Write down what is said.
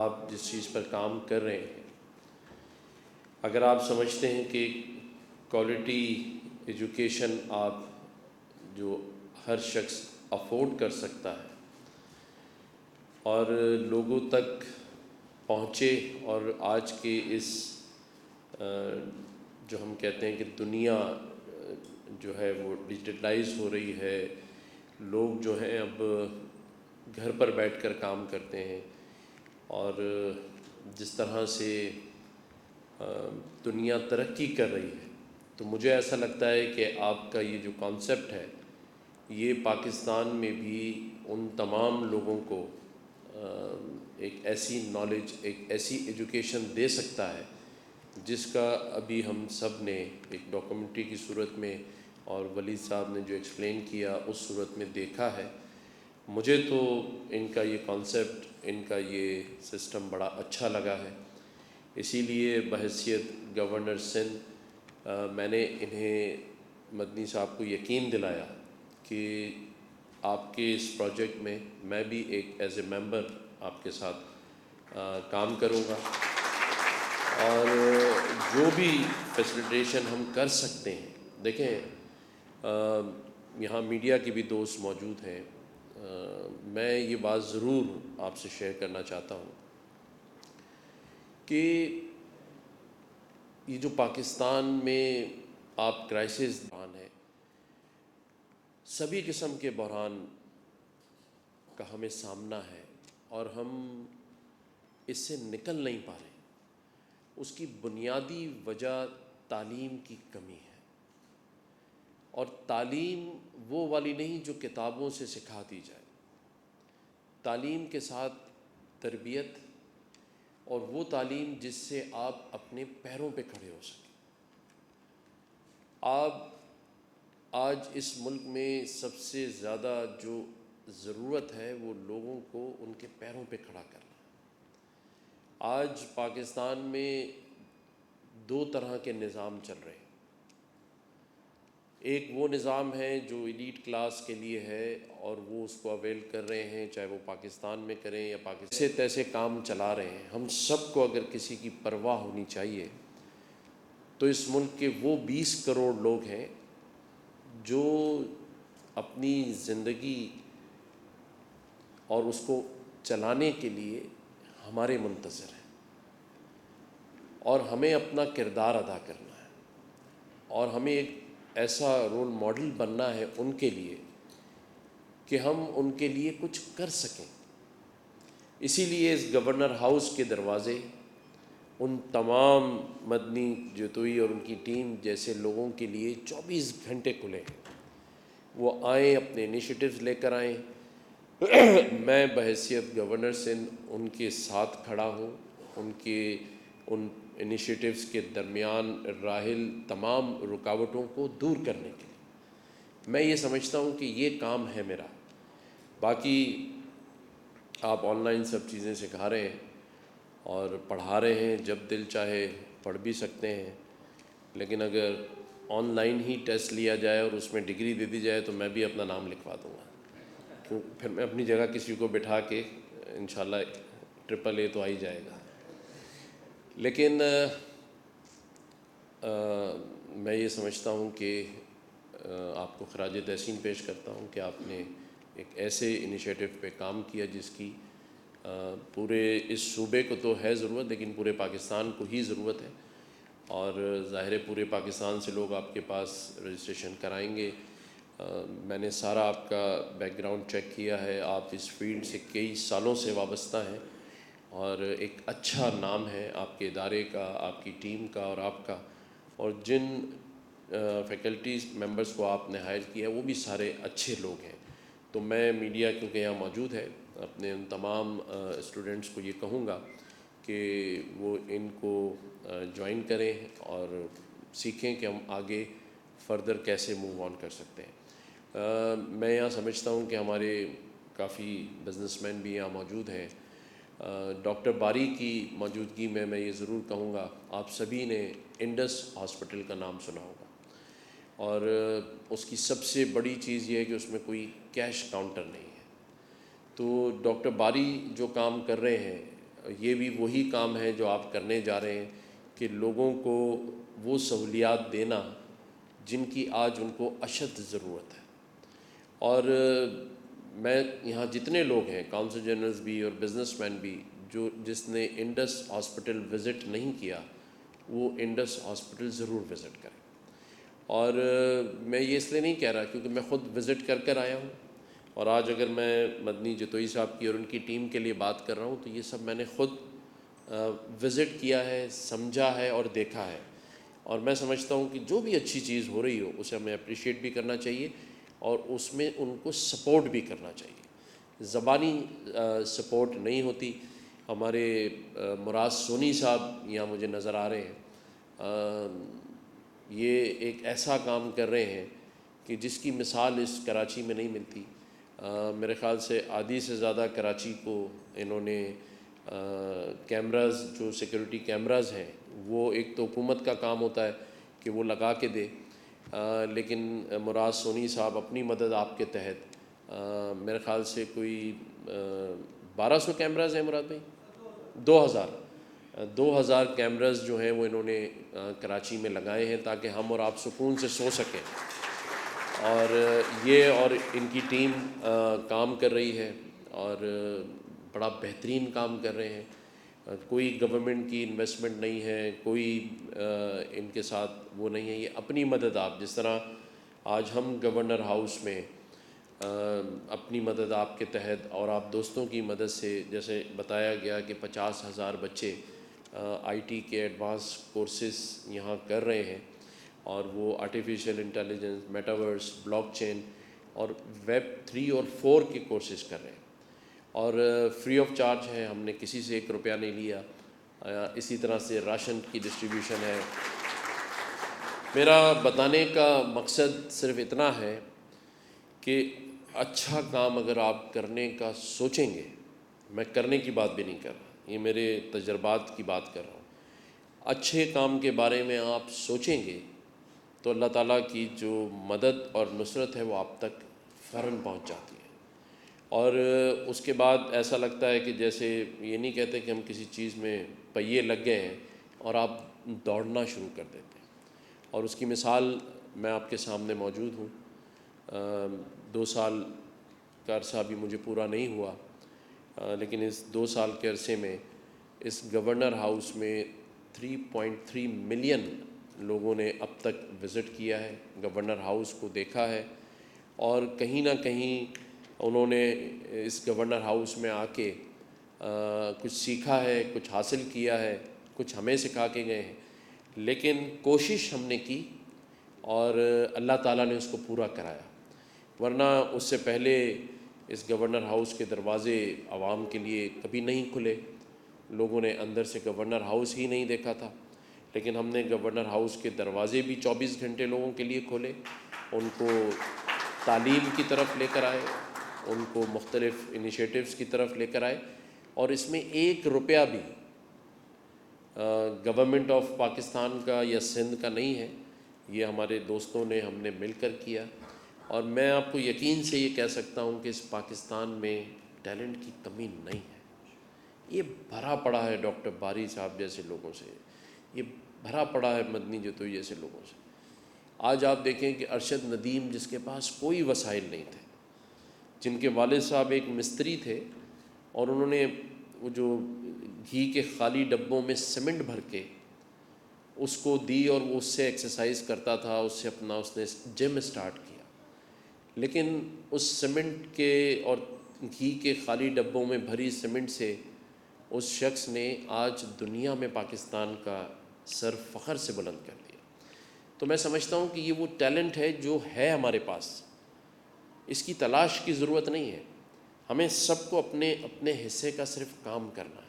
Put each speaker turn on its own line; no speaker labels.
آپ جس چیز پر کام کر رہے ہیں، اگر آپ سمجھتے ہیں کہ کوالٹی ایجوکیشن آپ جو ہر شخص افورڈ کر سکتا ہے اور لوگوں تک پہنچے، اور آج کے اس جو ہم کہتے ہیں کہ دنیا جو ہے وہ ڈیجیٹلائز ہو رہی ہے، لوگ جو ہیں اب گھر پر بیٹھ کر کام کرتے ہیں، اور جس طرح سے دنیا ترقی کر رہی ہے، تو مجھے ایسا لگتا ہے کہ آپ کا یہ جو کانسیپٹ ہے یہ پاکستان میں بھی ان تمام لوگوں کو ایک ایسی نالج، ایک ایسی ایجوکیشن دے سکتا ہے جس کا ابھی ہم سب نے ایک ڈاکومنٹری کی صورت میں اور ولید صاحب نے جو ایکسپلین کیا اس صورت میں دیکھا ہے۔ مجھے تو ان کا یہ کانسیپٹ، ان کا یہ سسٹم بڑا اچھا لگا ہے، اسی لیے بحیثیت گورنر سندھ میں نے انہیں مدنی صاحب کو یقین دلایا کہ آپ کے اس پروجیکٹ میں بھی ایک ایز اے ممبر آپ کے ساتھ کام کروں گا، اور جو بھی فیسیلیٹیشن ہم کر سکتے ہیں۔ دیکھیں، یہاں میڈیا کے بھی دوست موجود ہیں، میں یہ بات ضرور آپ سے شیئر کرنا چاہتا ہوں کہ یہ جو پاکستان میں آپ کرائسس بحران ہے، سبھی قسم کے بحران کا ہمیں سامنا ہے اور ہم اس سے نکل نہیں پا رہے۔ اس کی بنیادی وجہ تعلیم کی کمی ہے، اور تعلیم وہ والی نہیں جو کتابوں سے سکھا دی جائے۔ تعلیم کے ساتھ تربیت، اور وہ تعلیم جس سے آپ اپنے پیروں پہ کھڑے ہو سکیں۔ آپ آج اس ملک میں سب سے زیادہ جو ضرورت ہے وہ لوگوں کو ان کے پیروں پہ کھڑا کرنا۔ آج پاکستان میں دو طرح کے نظام چل رہے ہیں۔ ایک وہ نظام ہے جو ایلیٹ کلاس کے لیے ہے اور وہ اس کو اویل کر رہے ہیں، چاہے وہ پاکستان میں کریں یا پاکستان سے تیسے کام چلا رہے ہیں۔ ہم سب کو اگر کسی کی پرواہ ہونی چاہیے تو اس ملک کے وہ 20 کروڑ لوگ ہیں جو اپنی زندگی اور اس کو چلانے کے لیے ہمارے منتظر ہیں، اور ہمیں اپنا کردار ادا کرنا ہے، اور ہمیں ایک ایسا رول ماڈل بننا ہے ان کے لیے کہ ہم ان کے لیے کچھ کر سکیں۔ اسی لیے اس گورنر ہاؤس کے دروازے ان تمام مدنی جتوئی اور ان کی ٹیم جیسے لوگوں کے لیے 24 گھنٹے کھلے ہیں۔ وہ آئیں، اپنے انیشیٹوز لے کر آئیں۔ میں بحیثیت گورنر سندھ ان کے ساتھ کھڑا ہوں، ان انیشیٹوز کے درمیان راحل تمام رکاوٹوں کو دور کرنے کے لیے۔ میں یہ سمجھتا ہوں کہ یہ کام ہے میرا۔ باقی آپ آن لائن سب چیزیں سکھا رہے ہیں اور پڑھا رہے ہیں، جب دل چاہے پڑھ بھی سکتے ہیں، لیکن اگر آن لائن ہی ٹیسٹ لیا جائے اور اس میں ڈگری دے دی جائے تو میں بھی اپنا نام لکھوا دوں گا، پھر میں اپنی جگہ کسی کو بٹھا کے انشاءاللہ AAA تو آ ہی جائے گا۔ لیکن میں یہ سمجھتا ہوں کہ آپ کو خراج تحسین پیش کرتا ہوں کہ آپ نے ایک ایسے انیشیٹو پہ کام کیا جس کی پورے اس صوبے کو تو ہے ضرورت، لیکن پورے پاکستان کو ہی ضرورت ہے، اور ظاہر ہے پورے پاکستان سے لوگ آپ کے پاس رجسٹریشن کرائیں گے۔ میں نے سارا آپ کا بیک گراؤنڈ چیک کیا ہے، آپ اس فیلڈ سے کئی سالوں سے وابستہ ہیں، اور ایک اچھا نام ہے آپ کے ادارے کا، آپ کی ٹیم کا اور آپ کا، اور جن فیکلٹیز ممبرز کو آپ نے ہائر کیا وہ بھی سارے اچھے لوگ ہیں۔ تو میں میڈیا کیونکہ یہاں موجود ہے، اپنے ان تمام اسٹوڈنٹس کو یہ کہوں گا کہ وہ ان کو جوائن کریں اور سیکھیں کہ ہم آگے فردر کیسے موو آن کر سکتے ہیں۔ میں یہاں سمجھتا ہوں کہ ہمارے کافی بزنس مین بھی یہاں موجود ہیں۔ ڈاکٹر باری کی موجودگی میں یہ ضرور کہوں گا، آپ سبھی نے انڈس ہاسپٹل کا نام سنا ہوگا، اور اس کی سب سے بڑی چیز یہ ہے کہ اس میں کوئی کیش کاؤنٹر نہیں ہے۔ تو ڈاکٹر باری جو کام کر رہے ہیں، یہ بھی وہی کام ہے جو آپ کرنے جا رہے ہیں کہ لوگوں کو وہ سہولیات دینا جن کی آج ان کو اشد ضرورت ہے۔ اور میں یہاں جتنے لوگ ہیں کونسل جنرلز بھی اور بزنس مین بھی جس نے انڈس ہاسپٹل وزٹ نہیں کیا وہ انڈس ہاسپٹل ضرور وزٹ کریں۔ اور میں یہ اس لیے نہیں کہہ رہا کیونکہ میں خود وزٹ کر آیا ہوں، اور آج اگر میں مدنی جتوئی صاحب کی اور ان کی ٹیم کے لیے بات کر رہا ہوں تو یہ سب میں نے خود وزٹ کیا ہے، سمجھا ہے اور دیکھا ہے۔ اور میں سمجھتا ہوں کہ جو بھی اچھی چیز ہو رہی ہو اسے ہمیں اپریشیٹ بھی کرنا چاہیے اور اس میں ان کو سپورٹ بھی کرنا چاہیے۔ زبانی سپورٹ نہیں ہوتی۔ ہمارے مراد سونی صاحب یہاں مجھے نظر آ رہے ہیں، یہ ایک ایسا کام کر رہے ہیں کہ جس کی مثال اس کراچی میں نہیں ملتی۔ میرے خیال سے آدھی سے زیادہ کراچی کو انہوں نے کیمراز جو سیکورٹی کیمراز ہیں وہ ایک تو حکومت کا کام ہوتا ہے کہ وہ لگا کے دے، لیکن مراد سونی صاحب اپنی مدد آپ کے تحت میرے خیال سے کوئی 1200 کیمراز ہیں مراد بھائی، 2000 کیمراز جو ہیں وہ انہوں نے کراچی میں لگائے ہیں تاکہ ہم اور آپ سکون سے سو سکیں۔ اور یہ اور ان کی ٹیم کام کر رہی ہے اور بڑا بہترین کام کر رہے ہیں۔ کوئی گورنمنٹ کی انویسٹمنٹ نہیں ہے، کوئی ان کے ساتھ وہ نہیں ہے، یہ اپنی مدد آپ جس طرح آج ہم گورنر ہاؤس میں اپنی مدد آپ کے تحت اور آپ دوستوں کی مدد سے جیسے بتایا گیا کہ 50,000 بچے آئی ٹی کے ایڈوانس کورسز یہاں کر رہے ہیں، اور وہ artificial intelligence, metaverse, blockchain اور ویب 3 اور 4 کے کورسز کر رہے ہیں، اور فری آف چارج ہے، ہم نے کسی سے 1 روپیہ نہیں لیا۔ اسی طرح سے راشن کی ڈسٹریبیوشن ہے۔ میرا بتانے کا مقصد صرف اتنا ہے کہ اچھا کام اگر آپ کرنے کا سوچیں گے، میں کرنے کی بات بھی نہیں کر رہا، یہ میرے تجربات کی بات کر رہا ہوں، اچھے کام کے بارے میں آپ سوچیں گے تو اللہ تعالیٰ کی جو مدد اور نصرت ہے وہ آپ تک فوراً پہنچ جاتی ہے۔ اور اس کے بعد ایسا لگتا ہے کہ جیسے یہ نہیں کہتے کہ ہم کسی چیز میں پہیے لگ گئے ہیں اور آپ دوڑنا شروع کر دیتے ہیں، اور اس کی مثال میں آپ کے سامنے موجود ہوں۔ 2 سال کا عرصہ بھی مجھے پورا نہیں ہوا، لیکن اس 2 سال کے عرصے میں اس گورنر ہاؤس میں 3.3 ملین لوگوں نے اب تک وزٹ کیا ہے، گورنر ہاؤس کو دیکھا ہے، اور کہیں نہ کہیں انہوں نے اس گورنر ہاؤس میں آ کے کچھ سیکھا ہے، کچھ حاصل کیا ہے، کچھ ہمیں سکھا کے گئے ہیں، لیکن کوشش ہم نے کی اور اللہ تعالیٰ نے اس کو پورا کرایا۔ ورنہ اس سے پہلے اس گورنر ہاؤس کے دروازے عوام کے لیے کبھی نہیں کھلے، لوگوں نے اندر سے گورنر ہاؤس ہی نہیں دیکھا تھا، لیکن ہم نے گورنر ہاؤس کے دروازے بھی 24 گھنٹے لوگوں کے لیے کھولے، ان کو تعلیم کی طرف لے کر آئے، ان کو مختلف انیشیٹوز کی طرف لے کر آئے، اور اس میں 1 روپیہ بھی گورنمنٹ آف پاکستان کا یا سندھ کا نہیں ہے، یہ ہمارے دوستوں نے ہم نے مل کر کیا۔ اور میں آپ کو یقین سے یہ کہہ سکتا ہوں کہ اس پاکستان میں ٹیلنٹ کی کمی نہیں ہے، یہ بھرا پڑا ہے ڈاکٹر باری صاحب جیسے لوگوں سے، یہ بھرا پڑا ہے مدنی جتوئی جیسے لوگوں سے۔ آج آپ دیکھیں کہ ارشد ندیم جس کے پاس کوئی وسائل نہیں تھے، جن کے والد صاحب ایک مستری تھے، اور انہوں نے وہ جو گھی کے خالی ڈبوں میں سیمنٹ بھر کے اس کو دی اور وہ اس سے ایکسرسائز کرتا تھا، اس نے جم اسٹارٹ کیا، لیکن اس سیمنٹ کے اور گھی کے خالی ڈبوں میں بھری سیمنٹ سے اس شخص نے آج دنیا میں پاکستان کا سر فخر سے بلند کر دیا۔ تو میں سمجھتا ہوں کہ یہ وہ ٹیلنٹ ہے جو ہے ہمارے پاس، اس کی تلاش کی ضرورت نہیں ہے، ہمیں سب کو اپنے اپنے حصے کا صرف کام کرنا ہے۔